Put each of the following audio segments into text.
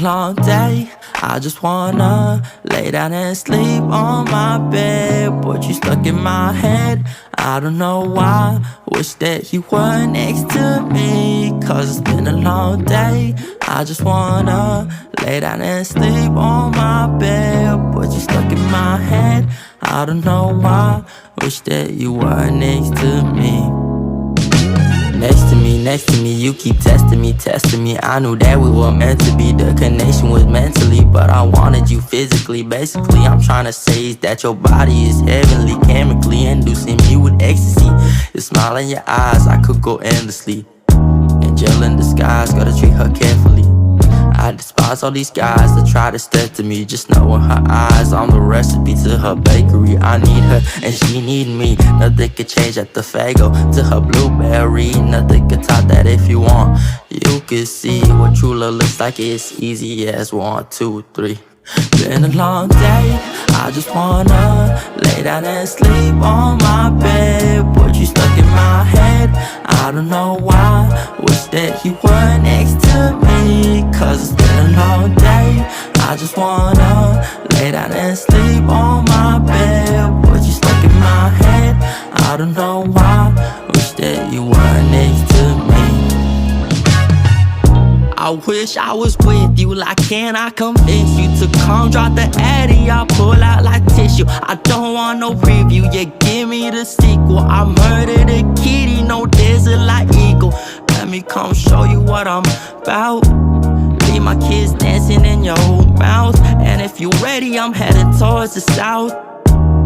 long day, I just wanna lay down and sleep on my bed. But you stuck in my head, I don't know why. Wish that you were next to me, cause it's been a long day. I just wanna lay down and sleep on my bed. But you stuck in my head, I don't know why. Wish that you were next to me. Next to me, you keep testing me. I knew that we were meant to be. The connection was mentally, but I wanted you physically. Basically, I'm trying to say is that your body is heavenly, chemically inducing me with ecstasy. Your smile in your eyes, I could go endlessly. Angel in disguise, gotta treat her carefully. I despise all these guys that try to step to me. Just knowing her eyes, I'm the recipe to her bakery. I need her and she need me. Nothing could change at the Fago to her blueberry. Nothing could top that. If you want, you can see what true love looks like. It's easy as 1, 2, 3. Been a long day, I just wanna lay down and sleep on my bed. But you stuck in my head, I don't know why. Wish that you were next to me, cause it's been a long day. I just wanna lay down and sleep on my bed. But you stuck in my head, I don't know why. Wish that you were next to me. I wish I was with you, like can I convince you to come drop the addy, I'll pull out like tissue. I don't want no preview, yeah, give me the sequel. I murdered a kitty, no desert like eagle. Let me come show you what I'm about. Leave my kids dancing in your mouth. And if you ready, I'm headed towards the south.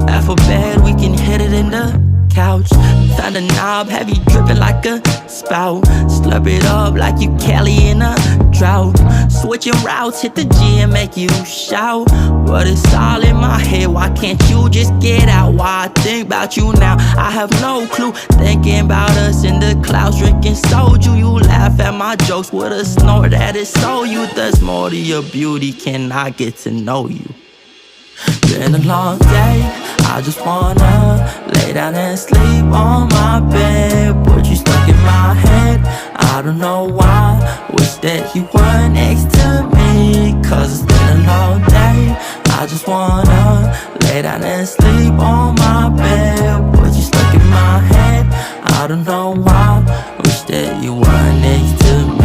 After bed, we can hit it in the couch. Found a knob, heavy dripping like a spout. Slurp it up like you Kelly in a drought. Switching routes, hit the G and make you shout. But it's all in my head, why can't you just get out? Why I think about you now, I have no clue. Thinking about us in the clouds, drinking soju. You laugh at my jokes with a snort that is so you. There's more to your beauty, can I get to know you? Been a long day, I just wanna lay down and sleep on my bed. But you stuck in my head, I don't know why. Wish that you were next to me, cause it's been a long day. I just wanna lay down and sleep on my bed. But you stuck in my head, I don't know why. Wish that you were next to me.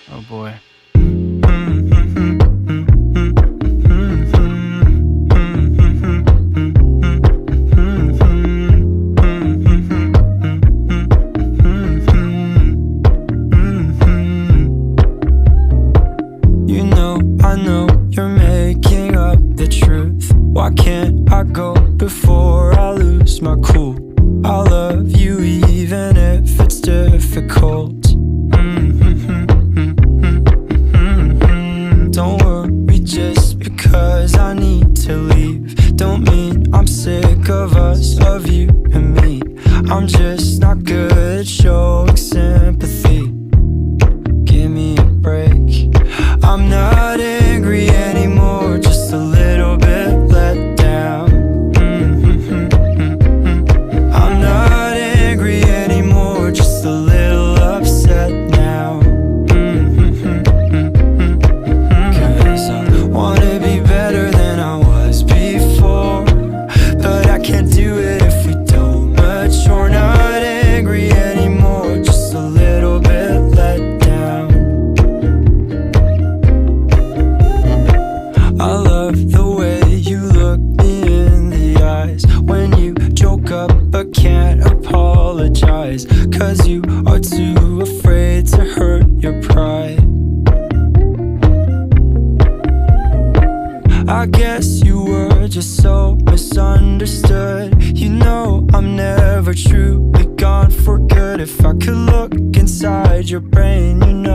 Oh boy. You know, I know you're making up the truth. Why can't I go before I lose my cool? I love you even if it's difficult. Don't worry just because I need to leave. Don't mean I'm sick of us, of you and me. I'm just not good at showing sympathy. Give me a break. I'm not angry anymore, just a little bit let down. I'm not angry anymore, just a little upset now. Cause I wanna be better than I was before, but I can't do it if we don't mature. Not angry anymore, just a little bit let down. I love the way you look me in the eyes when you joke up but can't apologize, cause you are too afraid to hurt your pride. I guess you were just so misunderstood. You know I'm never truly gone for good. If I could look inside your brain, you know